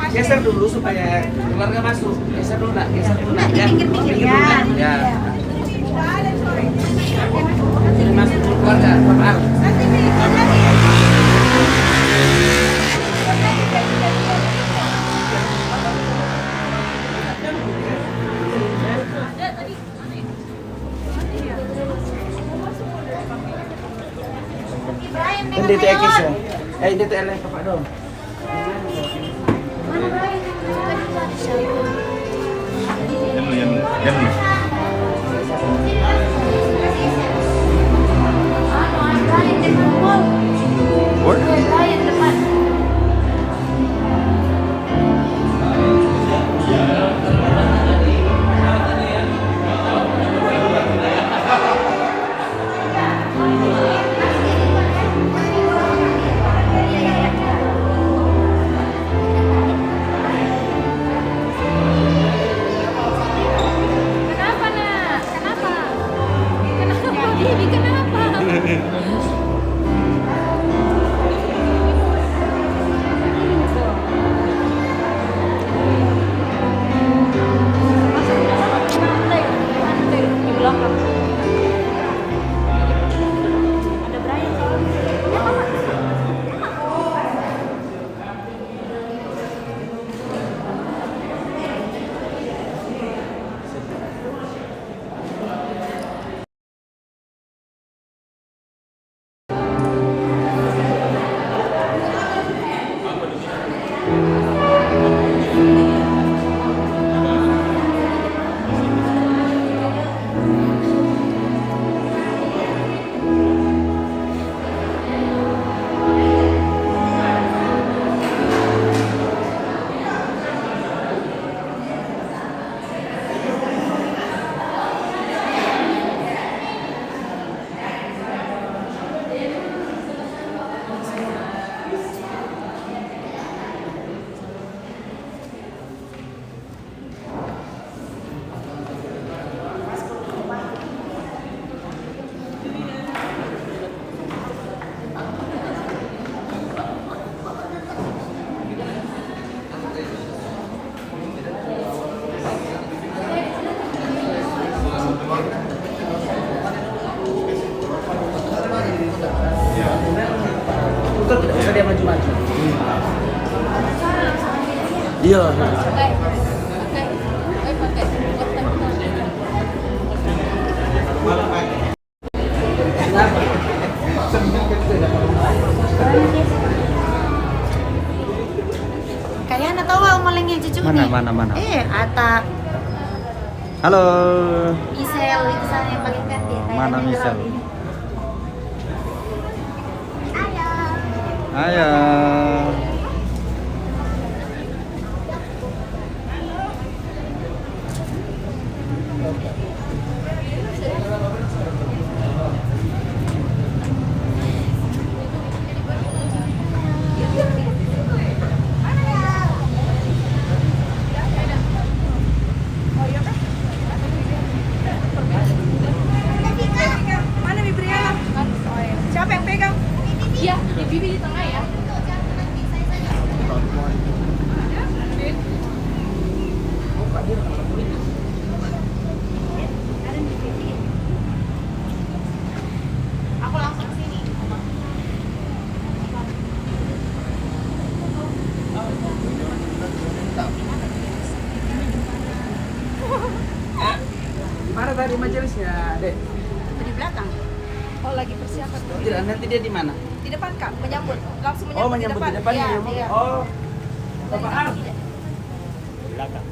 Geser dulu supaya keluarga masuk. Geser dulu nak, geser dulu nak. Ya, Pinggir-pinggir pinggir ya. dulu nak. Ya. Jadi masuk dulu keluarga, maaf. Kan DTX ya? DTL yang Pak dong. Kenapa nak? Kenapa? Kenapa? Bibi kenapa? Di belakang. Ada Brian soalnya. Betul, tidak usah dia maju-maju. Iya. Kayaknya tahu nggak omelengnya cucu Mana, nih? mana? Ata Halo. Michelle itu sana yang paling cantik. Mana Kayaknya Michelle? dulu. Ayo. Mana Bibriana? Siapa yang pegang? Iya, di Bibi di tengah ya. Aku langsung sini. Di mana tadi majelisnya, Dek? Di belakang. Oh, lagi persiapan. Tidak, nanti dia di mana? Di depan Kak, menyambut. Langsung Oh, menyambut, menyambut di depan Iya, ya. iya. Oh. Bapak Ar. Belakang.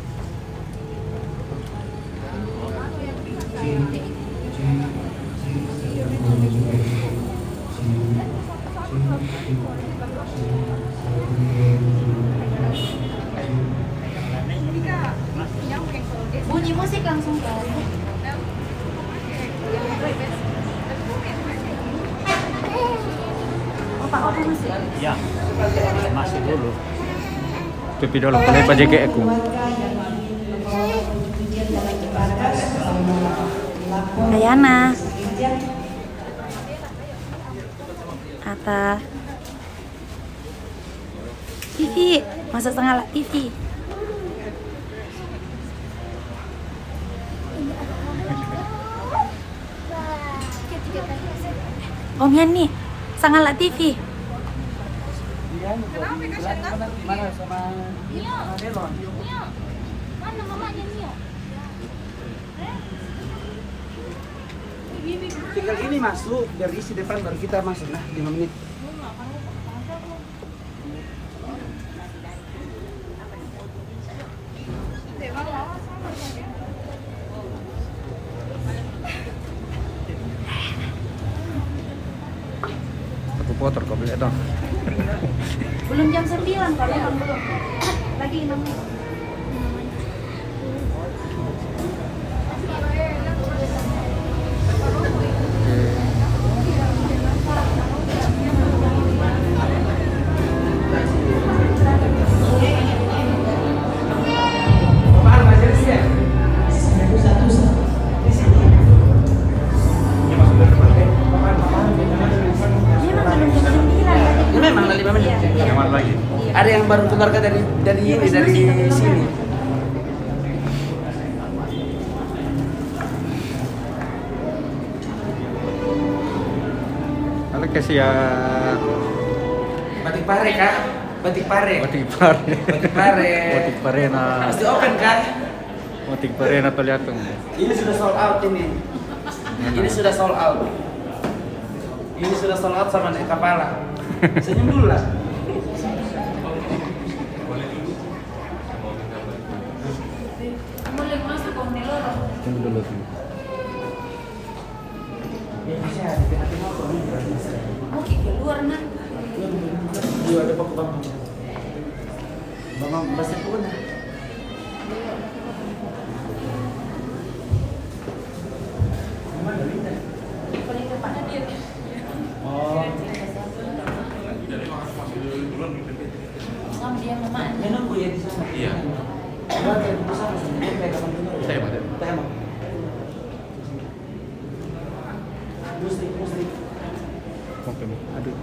Bunyi musik langsung ke. Oh, Pak Opa masih? Ya. Masih dulu. Pipi dulu, boleh bajak aku. Ayana. Ata. TV, masuk Sangalat TV. Om Yani, Sangalat TV. Kenapa kasih dengan? Mana sama Melon? Mana mamanya Mio? Tinggal ini masuk, biar isi depan baru kita masuk. Nah, 5 menit. Aku kotor kau beli dong. Belum jam 9 kalau emang belum. Lagi 6 menit. Apaan Mas Jelis ya? Ini memang 5 menit. Yang mana lagi? Ada yang baru keluarga dari ini dari sini. Halo kasih ya. Batik pare kak, batik pare. Batik pare. Batik pare. Batik pare na. Harus di open kak. Batik pare na to lihat tuh. Ini sudah sold out ini. Ini sudah sold out. Ini sudah sold out sama naik kepala. Senyum dulu lah. Tunggu dulu tuh. Ya bisa di tengah-tengah motor ini berarti bisa. Oke, keluar nah. Iya ada pak bang. Bang bahasa pun. Oh. Dia mama. Ya nunggu ya di sana. Iya. Berarti di sana sendiri kayak kapan dulu. Saya mau. Saya mau. Mesti. Oke, aduh.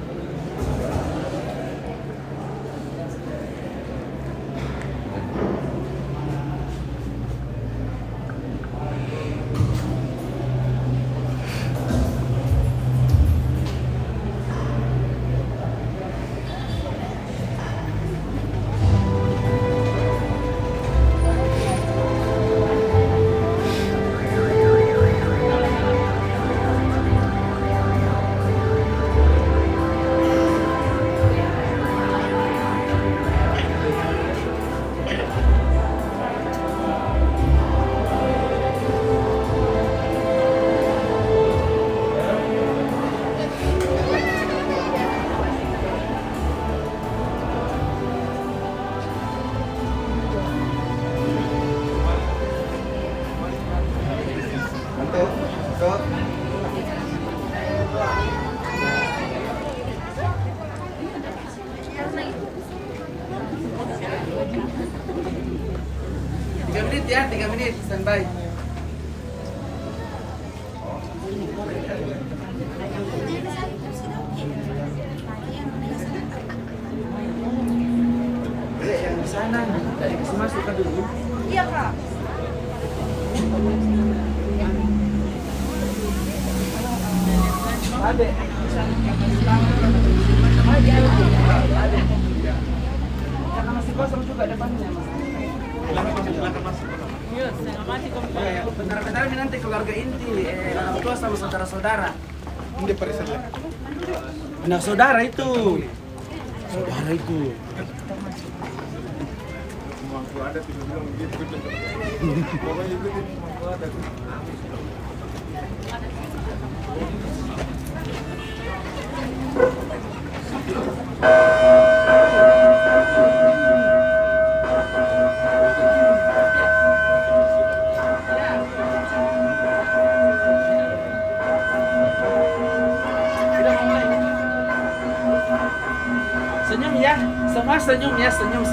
Ya, 3 menit standby. Yang di sana dari kasih masuk kan dulu. Iya kak. Ada. Karena masih kosong juga depannya mas. Bentar-bentar ini nanti keluarga inti, orang tua sama saudara-saudara. Ini perisalnya. Nah saudara itu. Saudara itu. Senyum ya, semua senyum ya, senyum.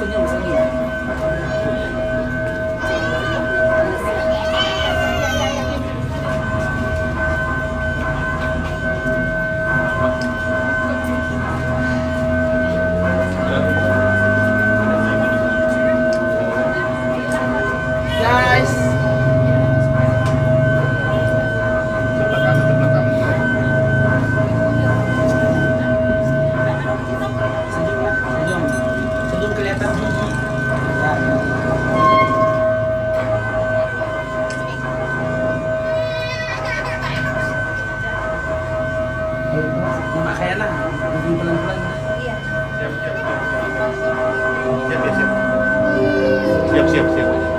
jalan pelan-pelan. Iya. Siap, siap, siap, siap. Siap, siap, siap.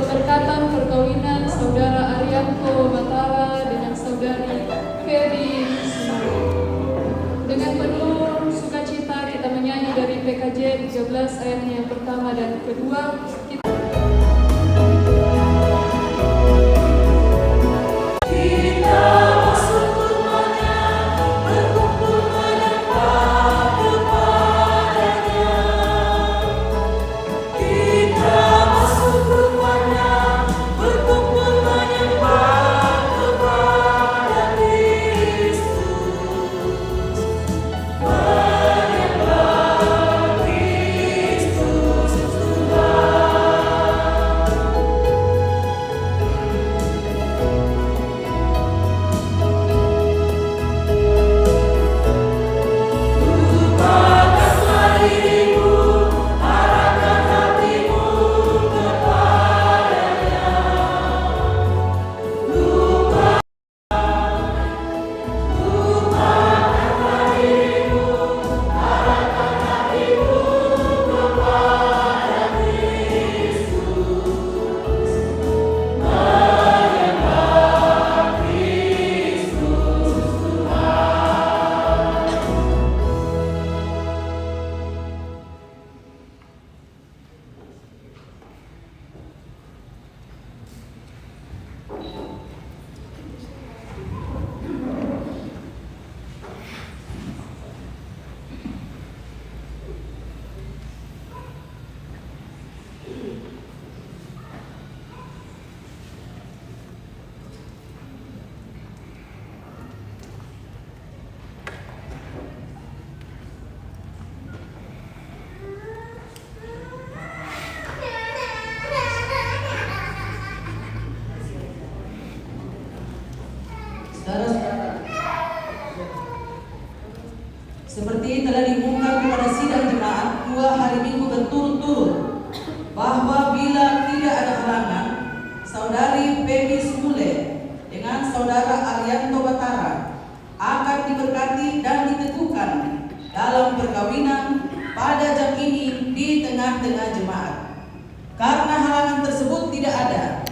keberkatan perkawinan saudara Arianto Batara dengan saudari Ferry. Dengan penuh sukacita kita menyanyi dari PKJ 13 ayatnya yang pertama dan kedua. Tuhan Saudara-saudara, seperti telah diumumkan kepada sidang jemaat 2 hari Minggu berturut-turut bahwa bila tidak ada halangan, Saudari Feby Sumule dengan Saudara Arianto Batara akan diberkati dan diteguhkan dalam perkawinan pada jam ini di tengah-tengah jemaat. Karena halangan tersebut tidak ada,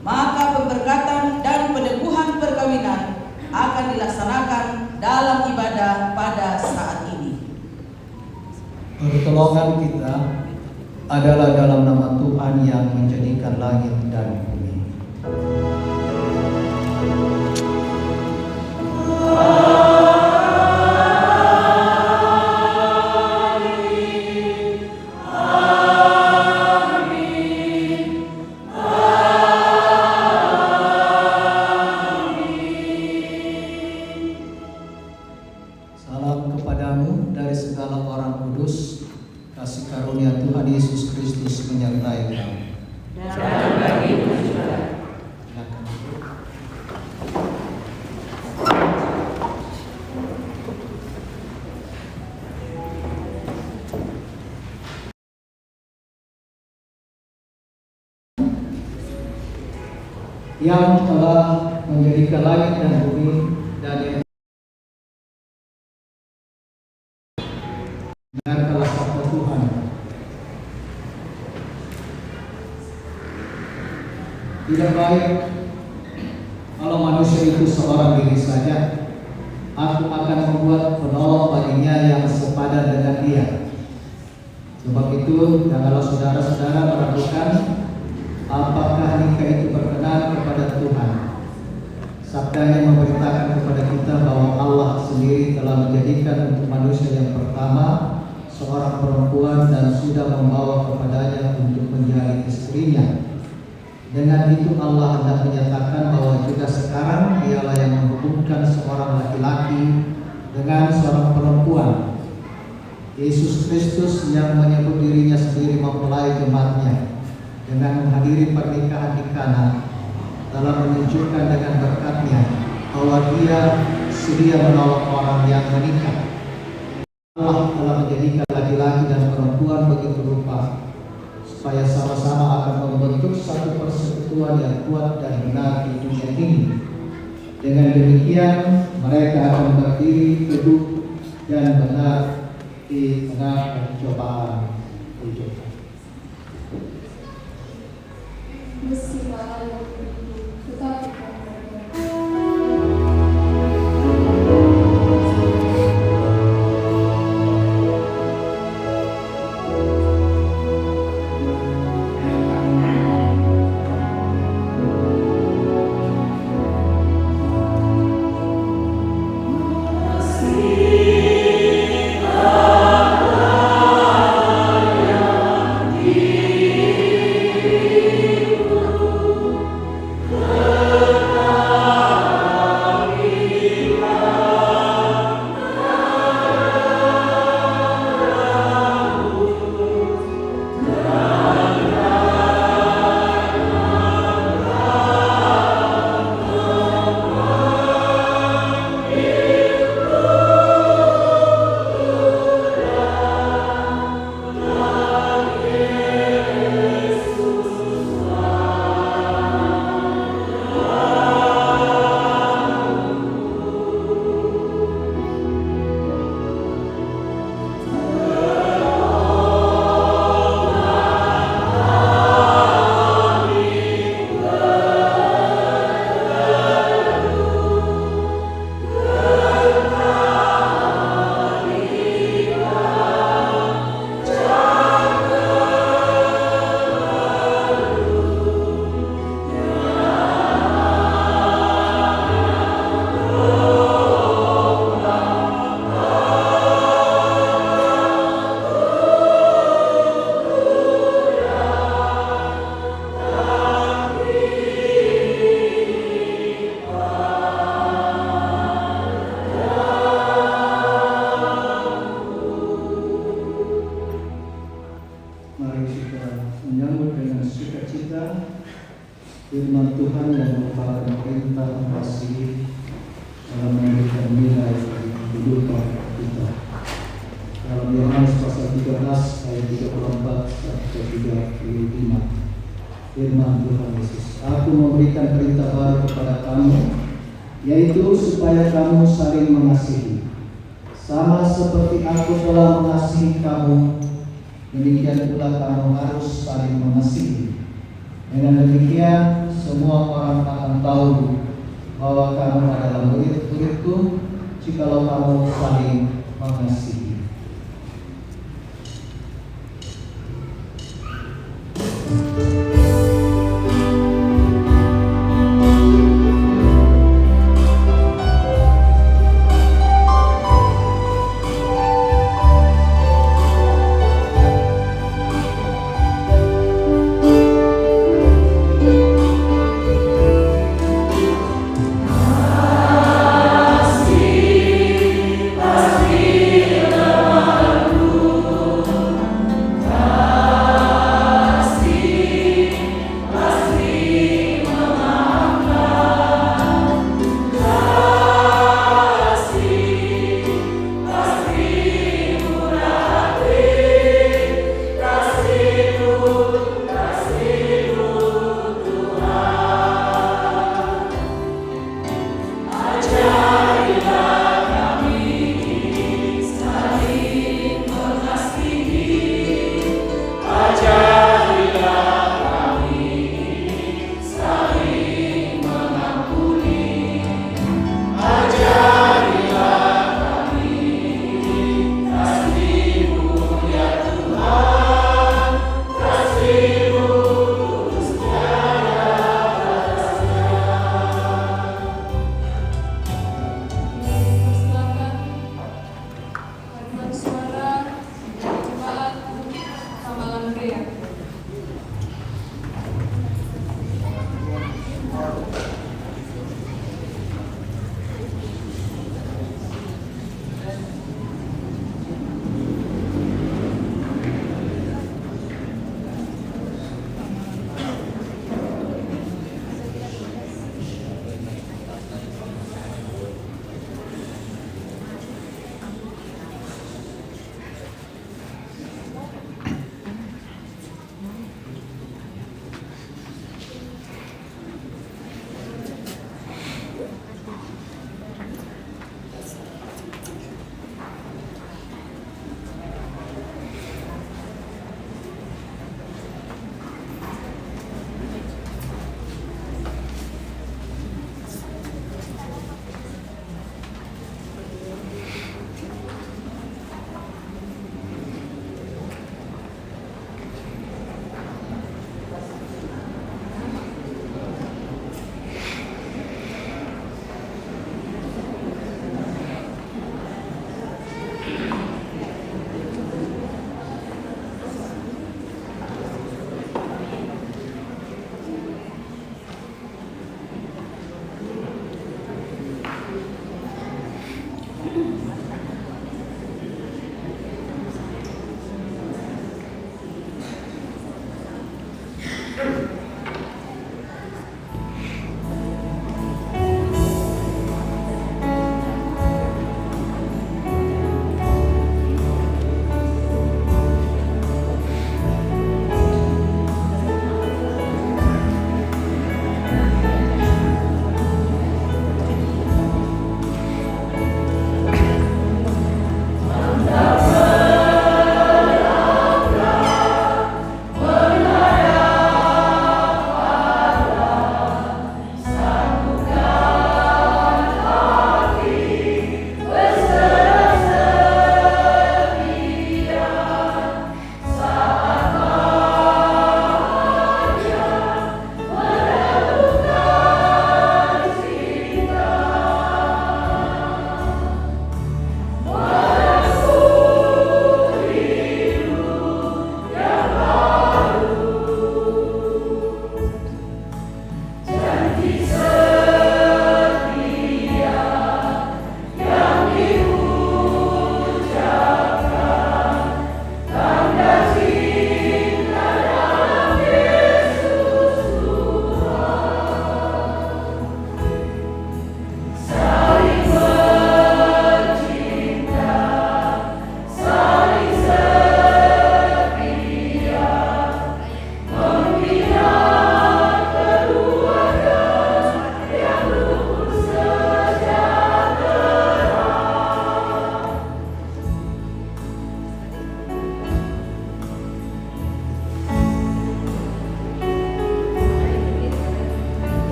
maka pemberkatan dan peneguhan perkawinan akan dilaksanakan dalam ibadah pada saat ini. Pertolongan kita adalah dalam nama Tuhan yang menjadikan langit dan bumi. Salam kepadamu dari segala orang kudus, kasih karunia Tuhan Yesus Kristus menyertai kamu. Dan bagimu juga. Silakan. Yang telah menjadikan langit dan bumi dan yang dengarkanlah sabda Tuhan. Tidak baik kalau manusia itu seorang diri saja. Aku akan membuat penolong baginya yang sepadan dengan dia. Sebab itu, janganlah saudara-saudara meragukan apakah nikah itu berkenan kepada Tuhan. Sabdanya memberitakan kepada kita bahwa Allah sendiri telah menjadikan untuk manusia yang pertama seorang perempuan dan sudah membawa kepadanya untuk menjadi istrinya. Dengan itu Allah hendak menyatakan bahwa juga sekarang dialah yang menghubungkan seorang laki-laki dengan seorang perempuan. Yesus Kristus yang menyebut dirinya sendiri mempelai jemaatnya dengan menghadiri pernikahan di Kana telah menunjukkan dengan berkatnya bahwa dia sedia menolong orang yang menikah. Allah telah menjadikan laki-laki dan perempuan begitu rupa supaya sama-sama akan membentuk satu persekutuan yang kuat dan benar di dunia ini. Dengan demikian mereka akan berdiri teguh dan benar di tengah pencobaan hidup. Meski Allah tetap supaya kamu saling mengasihi. Sama seperti aku telah mengasihi kamu, demikian pula kamu harus saling mengasihi. Dengan demikian, semua orang akan tahu bahwa kamu adalah murid-muridku jikalau kamu saling mengasihi. Kasih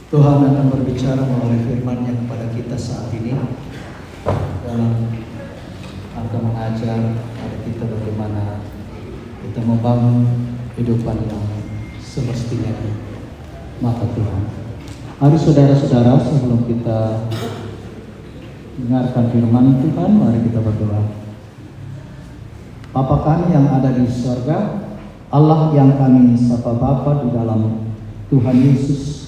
Tuhan akan berbicara melalui firman-Nya kepada kita saat ini dalam rangka mengajar kepada kita bagaimana kita membangun kehidupan yang semestinya di mata Tuhan. Mari saudara-saudara, sebelum kita dengarkan firman Tuhan, mari kita berdoa. Bapa kami yang ada di surga, Allah yang kami sapa Bapa di dalam Tuhan Yesus,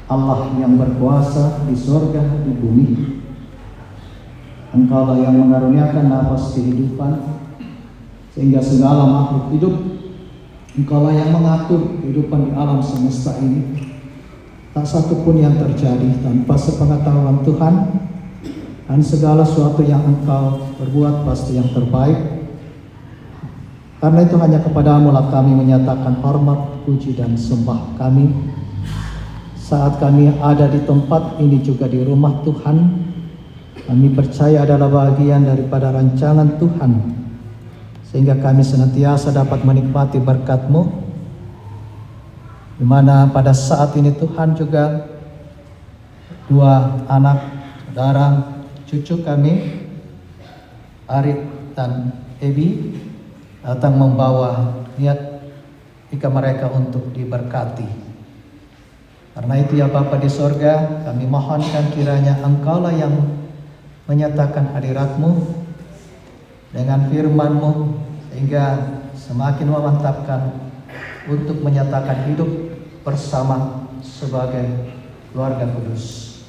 Allah yang berkuasa di surga, di bumi. Engkaulah yang mengaruniakan nafas kehidupan sehingga segala makhluk hidup. Engkaulah yang mengatur kehidupan di alam semesta ini. Tak satu pun yang terjadi tanpa sepengetahuan Tuhan, dan segala sesuatu yang Engkau berbuat pasti yang terbaik. Karena itu hanya kepadamu lah kami menyatakan hormat, puji dan sembah kami. Saat kami ada di tempat ini juga di rumah Tuhan, kami percaya adalah bagian daripada rancangan Tuhan, sehingga kami senantiasa dapat menikmati berkat-Mu, di mana pada saat ini Tuhan juga dua anak, saudara, cucu kami, Arif dan Ebi, datang membawa niat jika mereka untuk diberkati. Karena itu ya Bapa di sorga, kami mohonkan kiranya Engkaulah yang menyatakan hadirat-Mu dengan firman-Mu, sehingga semakin memantapkan untuk menyatakan hidup bersama sebagai keluarga kudus.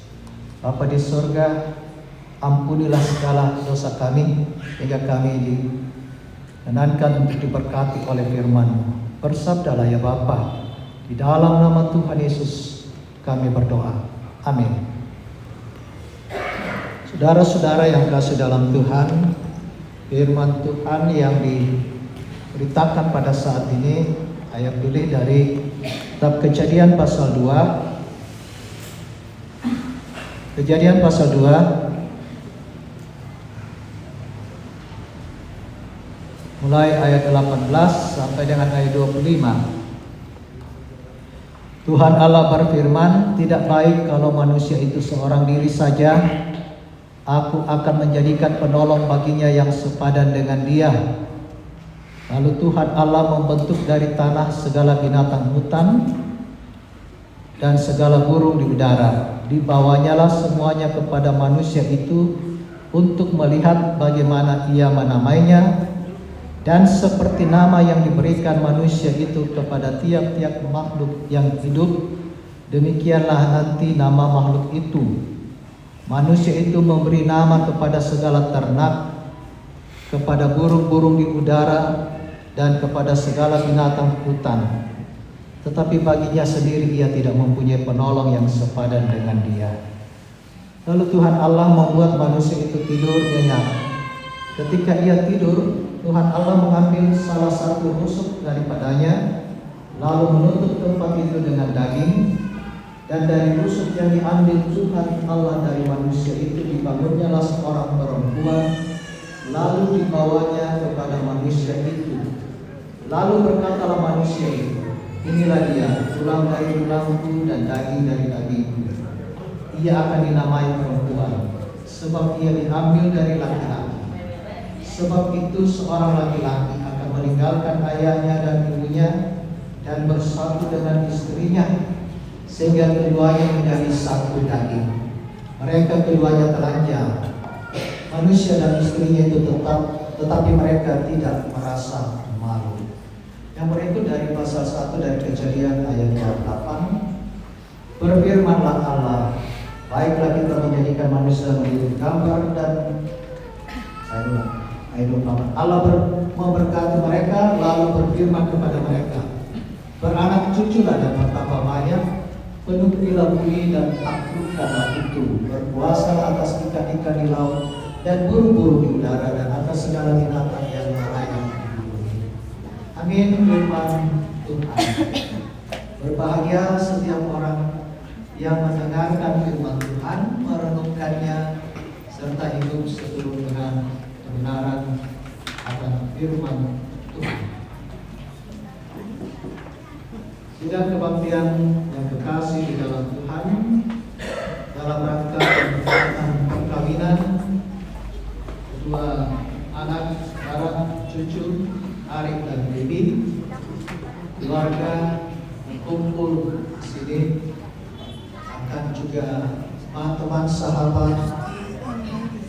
Bapa di sorga, ampunilah segala dosa kami, sehingga kami dikenankan untuk diberkati oleh firman-Mu. Bersabdalah ya Bapa, di dalam nama Tuhan Yesus kami berdoa. Amin. Saudara-saudara yang kasih dalam Tuhan, firman Tuhan yang diberitakan pada saat ini, ayat pilih dari kitab Kejadian pasal 2. Kejadian pasal 2 mulai ayat 18 sampai dengan ayat 25. Tuhan Allah berfirman, tidak baik kalau manusia itu seorang diri saja. Aku akan menjadikan penolong baginya yang sepadan dengan dia. Lalu Tuhan Allah membentuk dari tanah segala binatang hutan dan segala burung di udara. Dibawanyalah semuanya kepada manusia itu untuk melihat bagaimana ia menamainya. Dan seperti nama yang diberikan manusia itu kepada tiap-tiap makhluk yang hidup, demikianlah nanti nama makhluk itu. Manusia itu memberi nama kepada segala ternak, kepada burung-burung di udara, dan kepada segala binatang hutan. Tetapi baginya sendiri ia tidak mempunyai penolong yang sepadan dengan dia. Lalu Tuhan Allah membuat manusia itu tidur nyenyak. Ketika ia tidur, Tuhan Allah mengambil salah satu rusuk daripadanya, lalu menutup tempat itu dengan daging. Dan dari rusuk yang diambil Tuhan Allah dari manusia itu dibangunnyalah seorang perempuan, lalu dibawanya kepada manusia itu. Lalu berkatalah manusia itu, inilah dia, tulang dari tulangku dan daging dari dagingku. Ia akan dinamai perempuan, sebab ia diambil dari laki-laki. Sebab itu seorang laki-laki akan meninggalkan ayahnya dan ibunya dan bersatu dengan istrinya, sehingga keduanya menjadi satu daging. Mereka keduanya telanjang, manusia dan istrinya itu tetapi mereka tidak merasa malu. Yang berikut dari pasal 1 dari Kejadian ayat 28. Berfirmanlah Allah, baiklah kita menjadikan manusia menurut gambar dan Allah memberkati mereka, lalu berfirman kepada mereka, beranak cuculah dan bertambah banyak, penuhilah bumi dan taklukkanlah itu, berkuasa atas ikan-ikan di laut dan burung-burung di udara dan atas segala binatang yang melayang di bumi. Amin. Firman Tuhan. Berbahagia setiap orang yang mendengarkan firman Tuhan, merenungkannya, serta hidup seturut dengan kebenaran akan firman Tuhan. Sidang kebaktian yang kekasih di dalam Tuhan, kedua anak, saudara, cucu, Arif dan Dewi, keluarga berkumpul di sini, akan juga teman-teman, sahabat,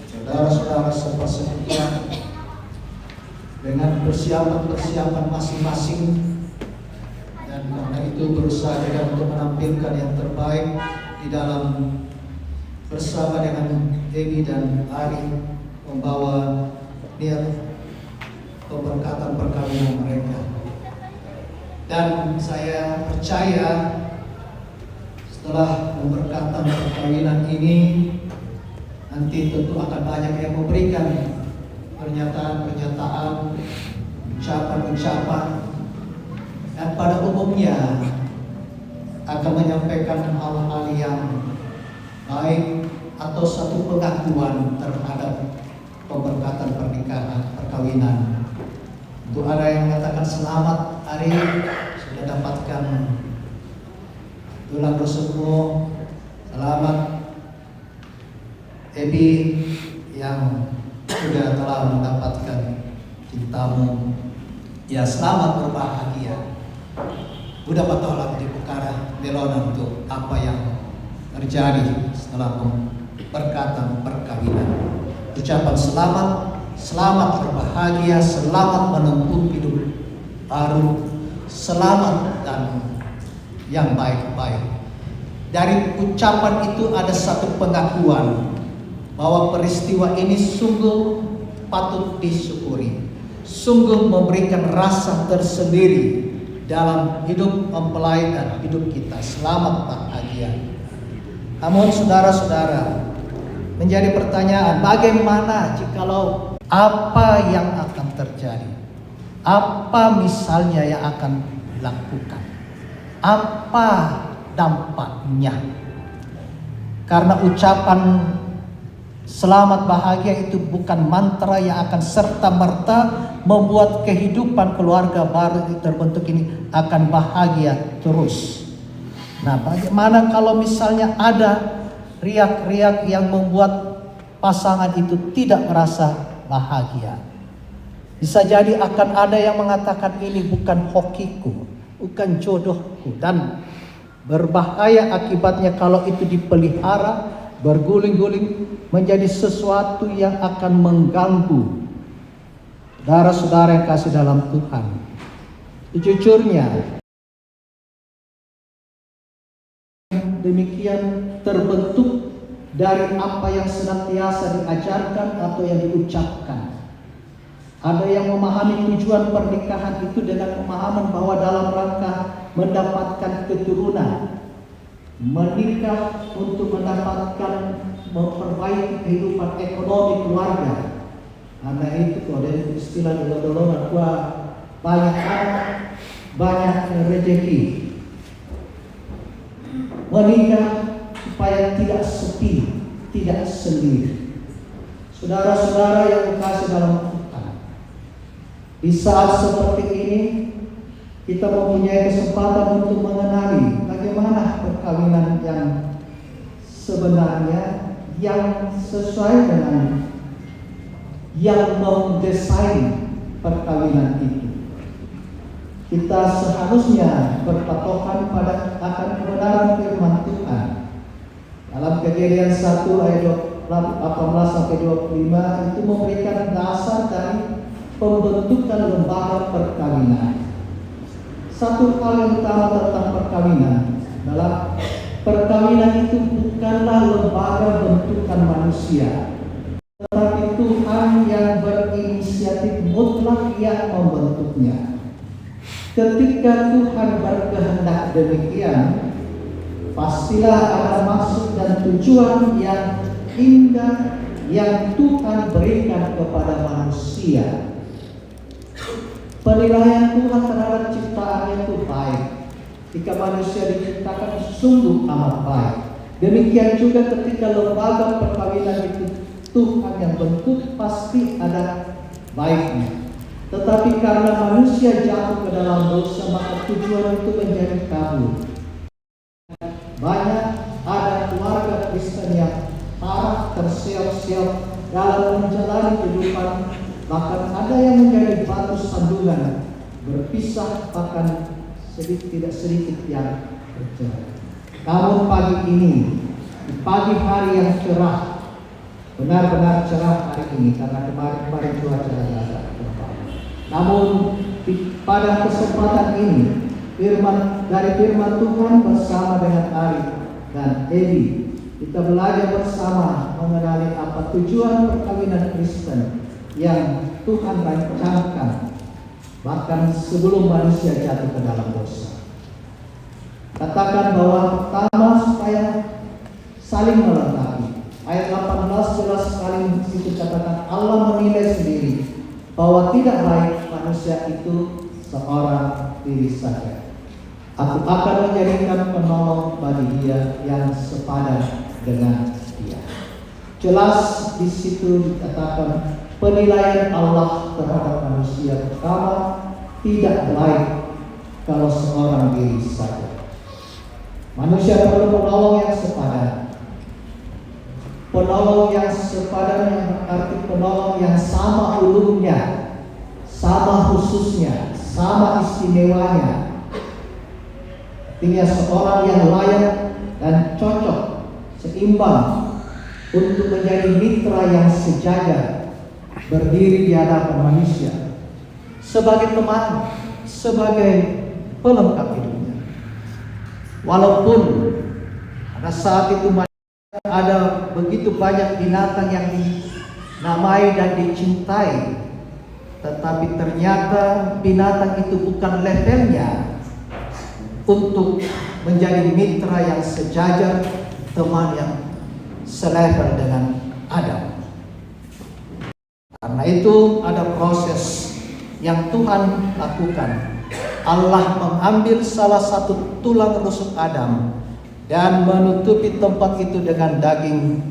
saudara-saudara sepersekian dengan persiapan masing-masing, dan karena itu berusaha juga untuk menampilkan yang terbaik di dalam bersama dengan Dewi dan Ari membawa niat pemberkatan perkawinan mereka. Dan saya percaya setelah pemberkatan perkawinan ini nanti tentu akan banyak yang memberikan pernyataan-pernyataan, ucapan-ucapan, dan pada umumnya akan menyampaikan hal-hal yang baik atau satu pengakuan terhadap pemberkatan pernikahan, perkawinan. Untuk ada yang mengatakan selamat Ari sudah dapatkan tulang rusukmu, selamat Ebi yang sudah telah mendapatkan cintamu. Ya, selamat berbahagia. Udah patolak di perkara belona untuk apa yang terjadi setelah pemberkatan perkawinan. Ucapan selamat, selamat berbahagia, selamat menempuh hidup baru, selamat dan yang baik-baik. Dari ucapan itu ada satu pengakuan bahwa peristiwa ini sungguh patut disyukuri, sungguh memberikan rasa tersendiri dalam hidup mempelai dan hidup kita. Selamat bahagia. Namun saudara-saudara, menjadi pertanyaan, bagaimana jikalau apa yang akan terjadi? Apa misalnya yang akan dilakukan? Apa dampaknya? Karena ucapan selamat bahagia itu bukan mantra yang akan serta-merta membuat kehidupan keluarga baru yang terbentuk ini akan bahagia terus. Nah, bagaimana kalau misalnya ada riak-riak yang membuat pasangan itu tidak merasa bahagia? Bisa jadi akan ada yang mengatakan ini bukan hokiku, bukan jodohku, dan berbahaya akibatnya kalau itu dipelihara, berguling-guling menjadi sesuatu yang akan mengganggu saudara-saudara yang kasih dalam Tuhan. Jujurnya demikian terbentuk dari apa yang senantiasa diajarkan atau yang diucapkan. Ada yang memahami tujuan pernikahan itu dengan pemahaman bahwa dalam rangka mendapatkan keturunan, menikah untuk mendapatkan memperbaiki kehidupan ekonomi keluarga. Karena itu kalau ada istilah dulu bahwa banyak anak, banyak rezeki. Menikah supaya tidak sepi, tidak sendiri. Saudara-saudara yang dikasih dalam Tuhan, di saat seperti ini kita mempunyai kesempatan untuk mengenali bagaimana perkawinan yang sebenarnya, yang sesuai dengan yang mendesain perkawinan itu. Kita seharusnya berpatokan pada akan kebenaran firman Tuhan. Dalam Kejadian 1 ayat 18 sampai 25 itu memberikan dasar dari pembentukan lembaga perkawinan. Satu hal yang utama tentang perkawinan adalah perkawinan itu bukanlah lembaga bentukan manusia, tetapi Tuhan yang berinisiatif mutlak yang membentuknya. Ketika Tuhan berkehendak demikian, pastilah ada maksud dan tujuan yang indah yang Tuhan berikan kepada manusia. Penilaian Tuhan terhadap ciptaannya itu baik. Jika manusia diciptakan sungguh amat baik. Demikian juga ketika lembaga perkawinan itu Tuhan yang bentuk, pasti ada baiknya. Tetapi karena manusia jatuh ke dalam dosa, maka tujuan itu menjadi kabur. Banyak ada keluarga Kristen yang parah terseok-seok dalam menjalani kehidupan, bahkan ada yang menjadi batu sandungan, berpisah bahkan tidak sedikit yang bercerai. Namun pagi ini, di pagi hari yang cerah, benar-benar cerah hari ini karena kemarin cuaca agak berubah. Namun pada kesempatan ini, dari firman Tuhan bersama dengan Ari dan Ebi, kita belajar bersama mengenali apa tujuan perkawinan Kristen yang Tuhan rancangkan bahkan sebelum manusia jatuh ke dalam dosa. Katakan bahwa pertama supaya saling melengkapi. Ayat 18 jelas sekali itu katakan Allah menilai sendiri bahwa tidak baik manusia itu seorang diri saja. Aku akan menjadikan penolong bagi dia yang sepadan dengan dia. Jelas di situ dikatakan penilaian Allah terhadap manusia pertama tidak baik kalau seorang diri saja. Manusia perlu penolong yang sepadan. Penolong yang sepadan yang berarti penolong yang sama ulungnya, sama khususnya, sama istimewanya. Artinya seorang yang layak dan cocok, seimbang untuk menjadi mitra yang sejajar, berdiri di hadapan manusia sebagai teman, sebagai pelengkap hidupnya. Walaupun pada saat itu ada begitu banyak binatang yang dinamai dan dicintai, tetapi ternyata binatang itu bukan levelnya untuk menjadi mitra yang sejajar, teman yang selevel dengan Adam. Karena itu ada proses yang Tuhan lakukan. Allah mengambil salah satu tulang rusuk Adam dan menutupi tempat itu dengan daging.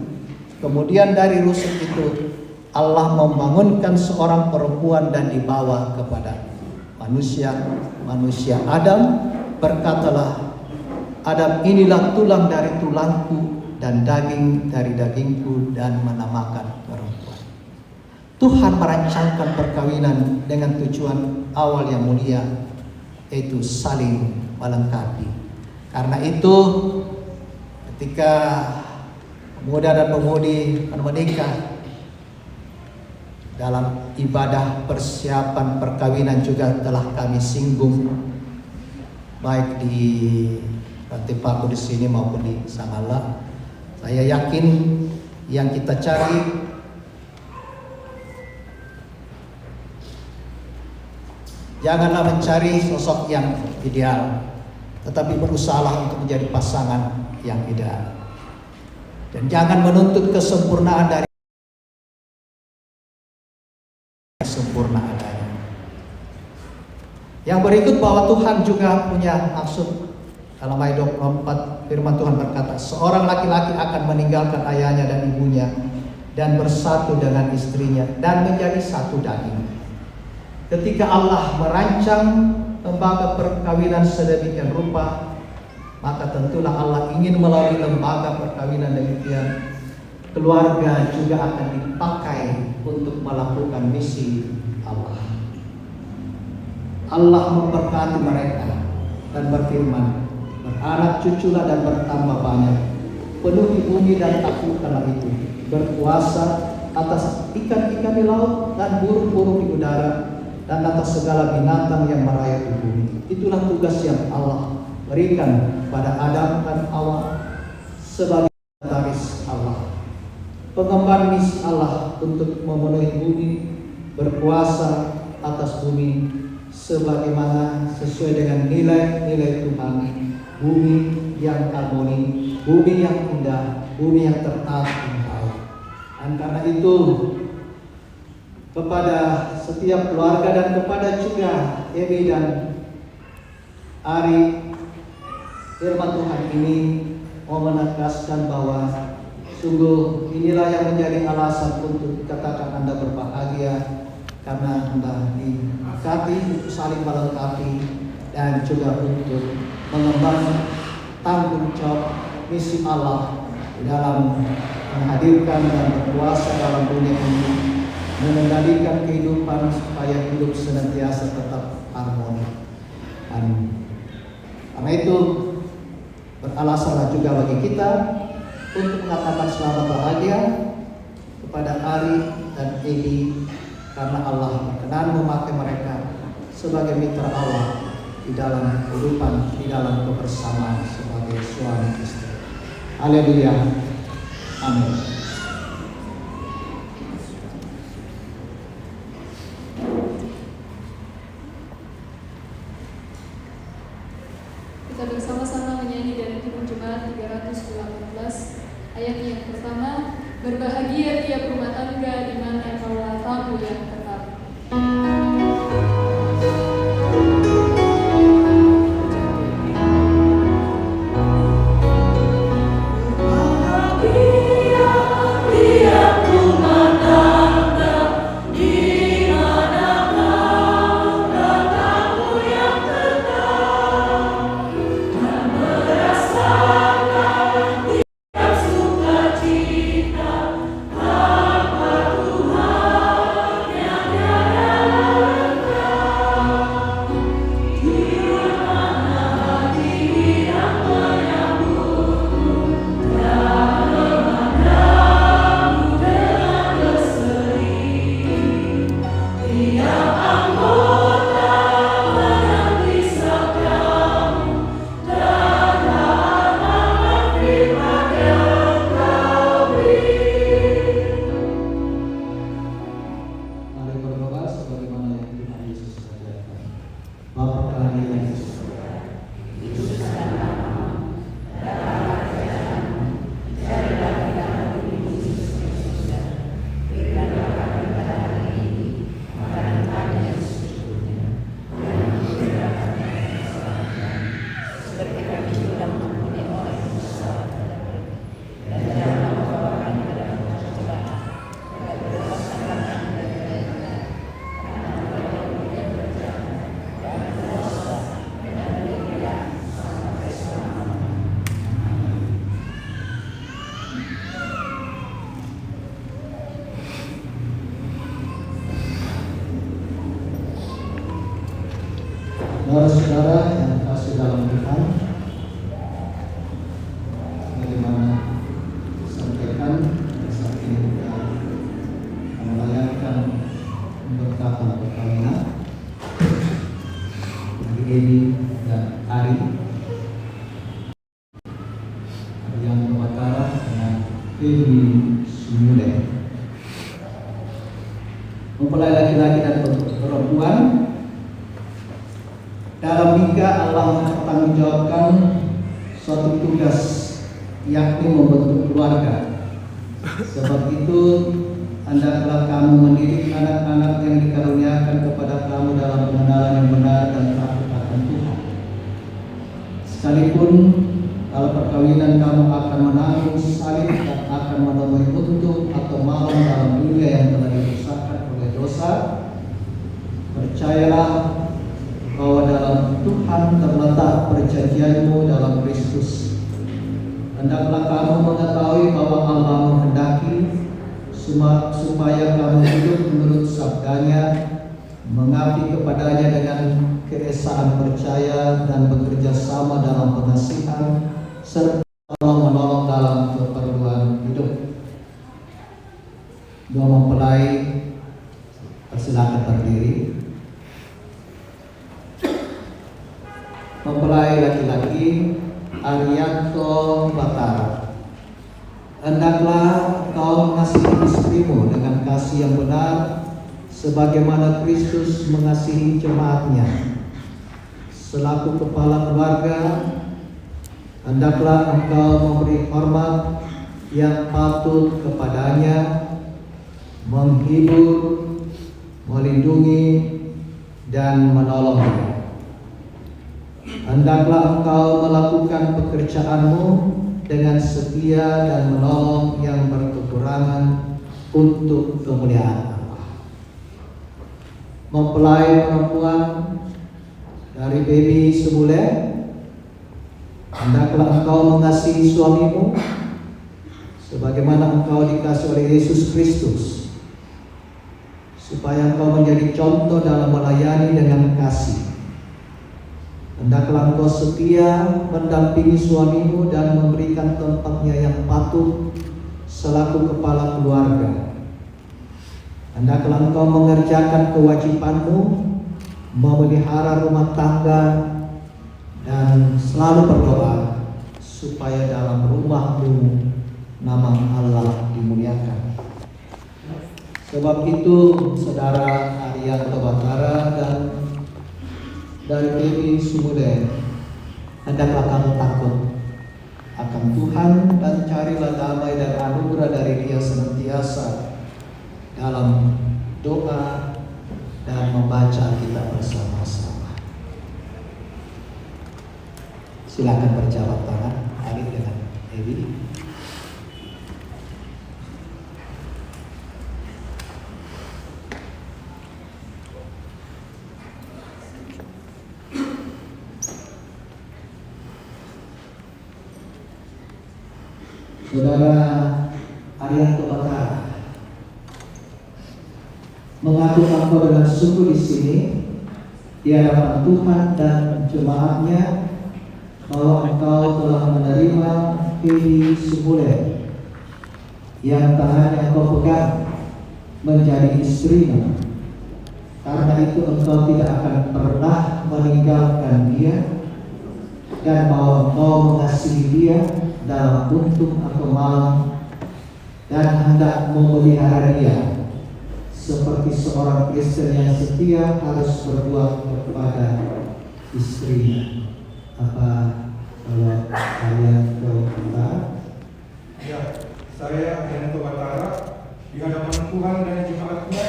Kemudian dari rusuk itu Allah membangunkan seorang perempuan dan dibawa kepada manusia Adam. Berkatalah Adam, inilah tulang dari tulangku dan daging dari dagingku, dan menamakan perempuan. Tuhan merancangkan perkawinan dengan tujuan awal yang mulia, yaitu saling melengkapi. Karena itu ketika pemuda dan pemudi menikah, dalam ibadah persiapan perkawinan juga telah kami singgung, baik di Rantai Paku di sini maupun di Sangala. Saya yakin yang kita cari janganlah mencari sosok yang ideal, tetapi berusahalah untuk menjadi pasangan yang ideal. Dan jangan menuntut kesempurnaan dari sempurna adanya. Yang berikut bahwa Tuhan juga punya maksud. Dalam ayat 24 firman Tuhan berkata, seorang laki-laki akan meninggalkan ayahnya dan ibunya dan bersatu dengan istrinya dan menjadi satu daging. Ketika Allah merancang lembaga perkawinan sedemikian rupa, maka tentulah Allah ingin melalui lembaga perkawinan demikian, keluarga juga akan dipakai untuk melakukan misi Allah. Allah memberkati mereka dan berfirman, beranak cuculah dan bertambah banyak, penuhi bumi dan taklukkanlah itu, berkuasa atas ikan-ikan di laut dan burung-burung di udara, dan atas segala binatang yang merayap di bumi. Itulah tugas yang Allah berikan pada Adam dan Hawa sebagai sekretaris Allah, pengemban misi Allah untuk memenuhi bumi, berkuasa atas bumi sebagaimana sesuai dengan nilai-nilai Tuhan. Bumi yang harmoni, bumi yang indah, bumi yang tertata dan baik. Dan karena itu kepada setiap keluarga dan kepada juga Ebi dan Ari, firman Tuhan ini mau menegaskan bahwa sungguh inilah yang menjadi alasan untuk dikatakan Anda berbahagia, karena Anda diberkati untuk saling melengkapi dan juga untuk mengemban tanggung jawab misi Allah di dalam menghadirkan dan berkuasa dalam dunia ini, mengendalikan kehidupan supaya hidup senantiasa tetap harmoni. Amin. Karena itu beralasanlah juga bagi kita untuk mengatakan selamat bahagia kepada Ari dan Eli, karena Allah berkenan memakai mereka sebagai mitra Allah di dalam kehidupan, di dalam kebersamaan sebagai suami istri. Haleluya. Amin. Kita bersama-sama menyanyi dari Kidung Jemaat 318 ayat yang pertama. Berbahagia tiap rumah tangga di mana kaulah tamu yang tetap. Saudara-saudara yang kasih dalam Tuhan, bagaimana disampaikan saat ini kita merayakan pemberkatan perkawinan dari Edi dan Ari yang berpacaran dengan Feby Sumule, mempelai laki-laki dan perempuan. Dalam nikah Allah mempertanggungjawabkan suatu tugas, yakni membentuk keluarga. Sebab itu hendaklah kamu mendidik anak-anak yang dikaruniakan kepada kamu dalam pengenalan yang benar dan takut akan Tuhan. Sekalipun kalau perkawinan kamu akan menanggung salib dan akan menemui untung atau malam dalam dunia yang telah dirusakkan oleh dosa, percayalah bahwa dalam Tuhan terletak perjanjianmu dalam Kristus. Hendaklah kamu mengetahui bahwa Allah menghendaki supaya kamu hidup menurut sabdanya, mengabdi kepadanya dengan keesaan percaya dan bekerja sama dalam pengasihan, serta menolong dalam keperluan hidup. Dua mempelai, persilakan berdiri. Mempelai laki-laki Arianto Batara, hendaklah kau mengasihi istrimu dengan kasih yang benar, sebagaimana Kristus mengasihi jemaatnya. Selaku kepala keluarga, hendaklah engkau memberi hormat yang patut kepadanya, menghibur, melindungi, dan menolongnya. Hendaklah engkau melakukan pekerjaanmu dengan setia dan menolong yang berkekurangan untuk kemuliaan Allah. Mempelai perempuan dari Feby Sumule, hendaklah engkau mengasihi suamimu sebagaimana engkau dikasih oleh Yesus Kristus, supaya engkau menjadi contoh dalam melayani dengan kasih. Hendaklah engkau setia mendampingi suamimu dan memberikan tempatnya yang patut selaku kepala keluarga. Hendaklah engkau mengerjakan kewajibanmu, memelihara rumah tangga, dan selalu berdoa supaya dalam rumahmu nama Allah dimuliakan. Sebab itu, saudara Arianto Batara dan dari PMI Sumule, hendaklah kamu takut akan Tuhan dan carilah damai dan anugerah dari Dia senantiasa dalam doa dan membaca Alkitab bersama-sama. Silakan berjabat tangan, Alif dengan Evi. Saudara Arianto Batara, mengaku engkau dengan sungguh di sini di hadapan Tuhan dan jemaatnya bahwa engkau telah menerima Pedi Sumule yang tangannya engkau pegang menjadi istrimu. Karena itu engkau tidak akan pernah meninggalkan dia, dan bahwa engkau mengasihi dia dalam untung atau malam, dan hendak memelihara dia seperti seorang Kristen yang setia harus berbuat kepada istrinya. Apa kalau kalian berkata? Ya, saya Arianto Batara di hadapan Tuhan dan jemaatnya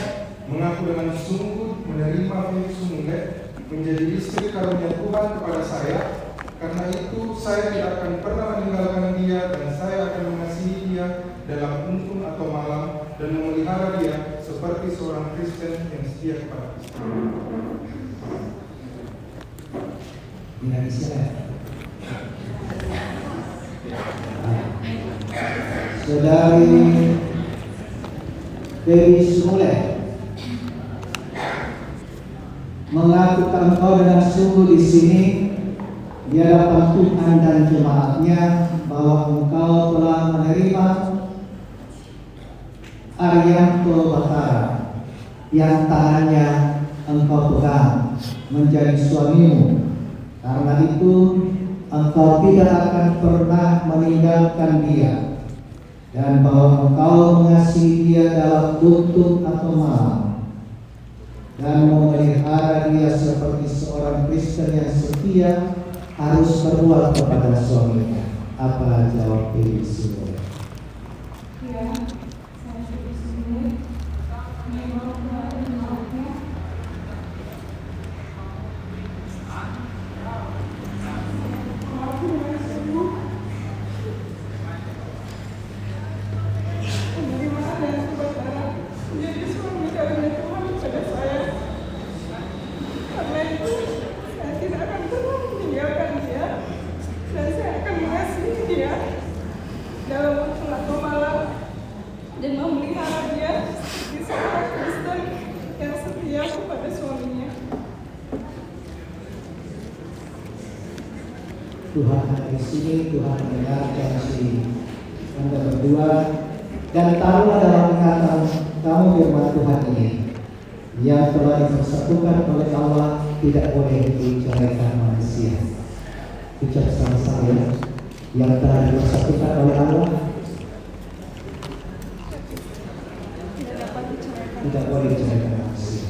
mengaku dengan sungguh menerima Pedi Sumule menjadi istri karunia Tuhan kepada saya. Karena itu saya tidak akan pernah meninggalkan dia, dan saya akan mengasihi dia dalam untung atau malam, dan memelihara dia seperti seorang Kristen yang setia kepada Kristus. Tidak bisa. Saudari Pedi Sumule mengaku engkau dengan sungguh di sini di hadapan Tuhan dan jemaatnya bahwa engkau telah menerima Arianto Batara yang tangannya engkau pegang menjadi suamimu. Karena itu engkau tidak akan pernah meninggalkan dia, dan bahwa engkau mengasihi dia dalam untung atau malam, dan memelihara dia seperti seorang Kristen yang setia harus berbuat kepada suaminya. Apa jawab Pedi Sumule? Ya, saya Pedi Sumule. Memang Tuhan menolaknya. Aku dengan sungguh menerima Arianto Batara menjadi suami karunia Tuhan kepada saya. Karena itu saya tidak akan pernah meninggalkan dia, dan saya akan mengasihi dia dalam waktu atau malam, dan memelihara dia seperti seorang Kristen yang setia kepada suaminya. Tuhan di sini, Tuhan mendengarkan si Anda berdua, dan taruhlah dalam ingatan kamu firman Tuhan ini, yang telah dipersatukan oleh Allah tidak boleh diceraikan manusia. Ucap sama-sama ya. Yang telah dipersatukan oleh Allah tidak boleh diceraikan manusia.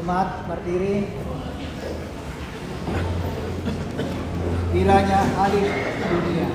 Jemaat berdiri. Kiranya hadir dunia.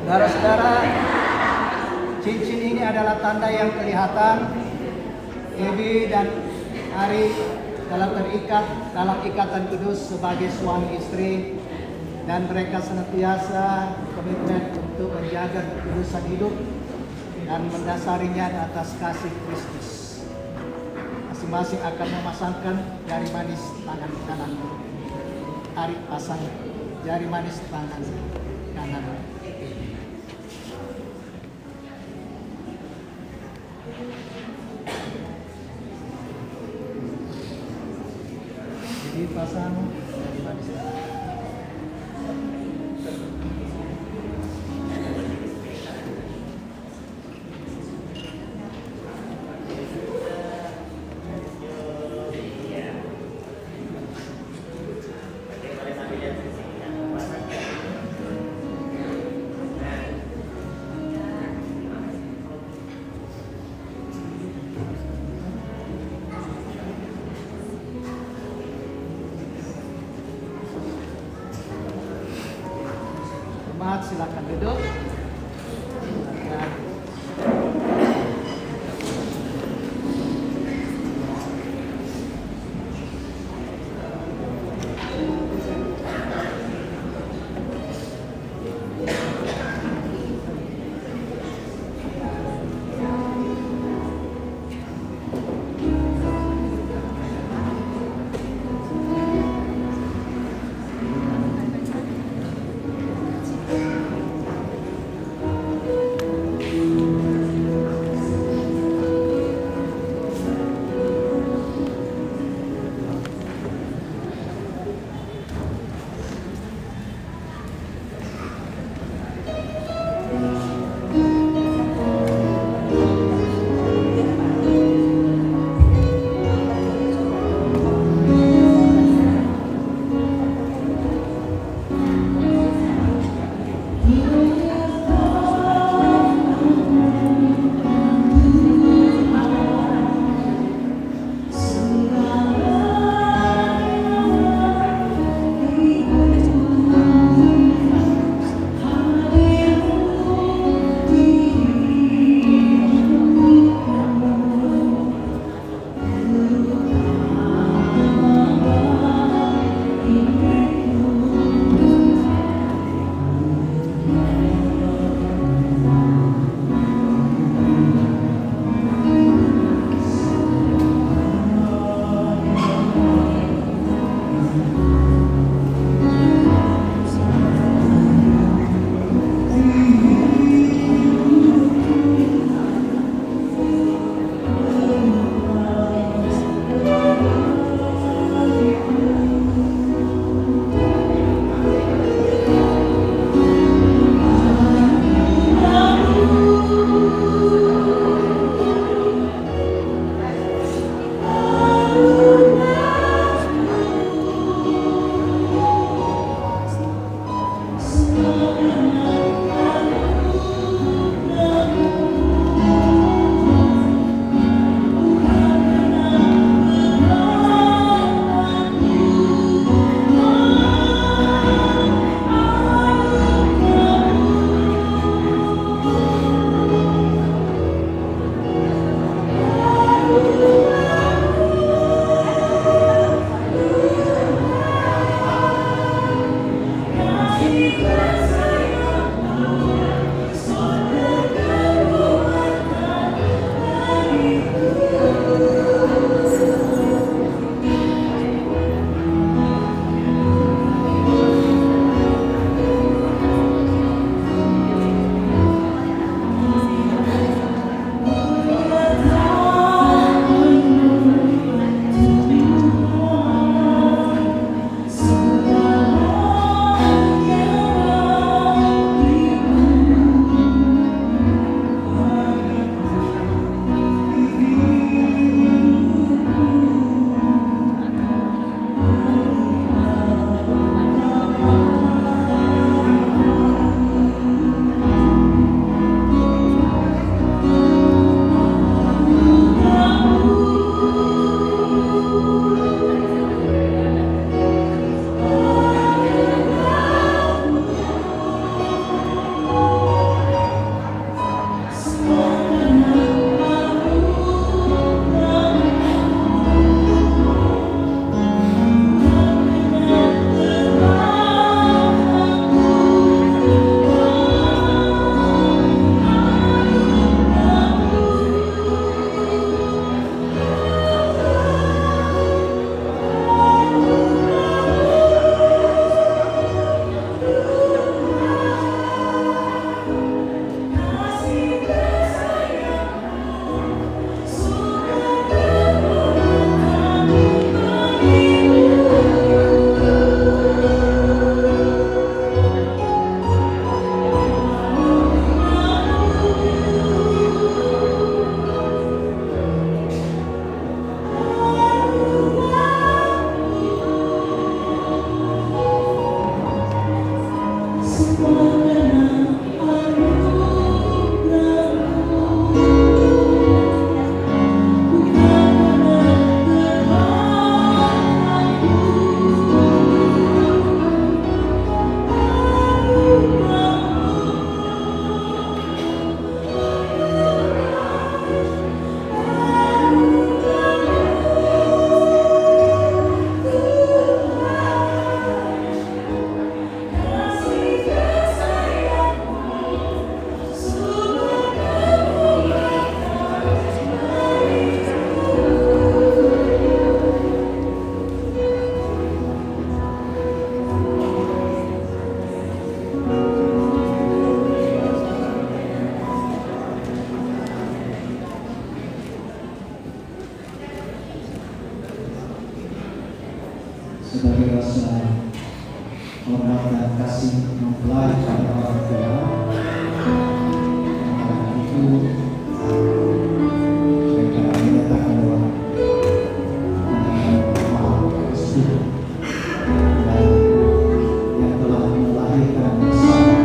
Saudara-saudara, cincin ini adalah tanda yang kelihatan Ebi dan Ari dalam terikat dalam ikatan kudus sebagai suami istri, dan mereka senantiasa komitmen untuk menjaga kekudusan hidup dan mendasarinya di atas kasih Kristus. Masing-masing akan memasangkan jari manis tangan kanan. Ari pasang jari manis tangan kanan. Jadi pasang jari manis. Jemaat silakan duduk. kasih mempelai pada orang tua. Karena itu mereka menyatakan bahwa maha bersyukur dan yang telah melahirkan bersama.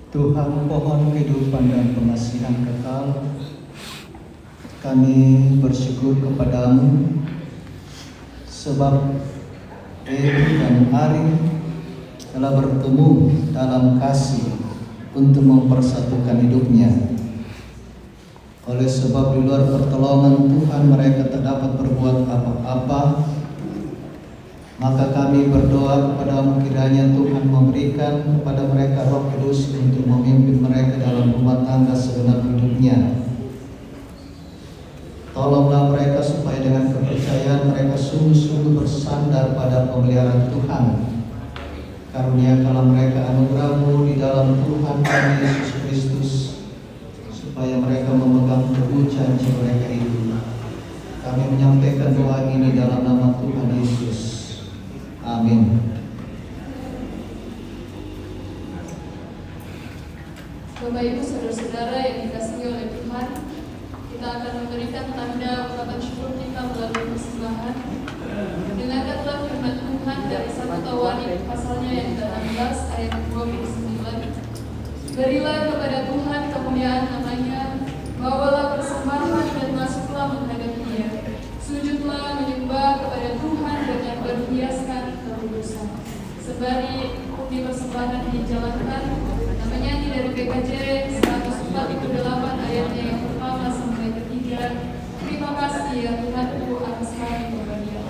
Tuhan pohon kehidupan dan pengasihan kekal, kami bersyukur kepadamu sebab Eri dan Ari telah bertemu dalam kasih untuk mempersatukan hidupnya. Oleh sebab di luar pertolongan Tuhan mereka tak dapat berbuat apa-apa, maka kami berdoa kepadamu kiranya Tuhan memberikan kepada mereka Roh Kudus untuk memimpin mereka dalam rumah tangga segenap hidupnya. Tolonglah mereka supaya dengan kepercayaan mereka sungguh-sungguh bersandar pada pemeliharaan Tuhan. Karuniakanlah mereka anugerah-Mu di dalam Tuhan kami Yesus Kristus, supaya mereka memegang teguh janji mereka itu. Kami menyampaikan doa ini dalam nama Tuhan Yesus. Amin. Bapak Ibu saudara-saudara yang dikasihi oleh Tuhan, kita akan memberikan tanda ungkapan syukur kita melalui persembahan. Dengarkanlah firman Tuhan dari 1 Tawarikh pasalnya yang ke-16 ayat 29. Berilah kepada Tuhan kemuliaan namanya, bawalah persembahan dan masuklah menghadap Dia. Sujudlah menyembah kepada Tuhan dengan berhiaskan kekudusan. Sembari bukti persembahan dijalankan, namanya PPKJ 148 ayatnya yang pertama sampai ketiga. Terima kasih ya Tuhanku atas hari pemberian.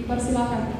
Dipersilakan.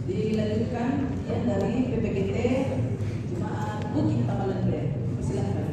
Dilanjutkan ya dari PPGT Jemaat Bukit Tamalan Glen. Silakan.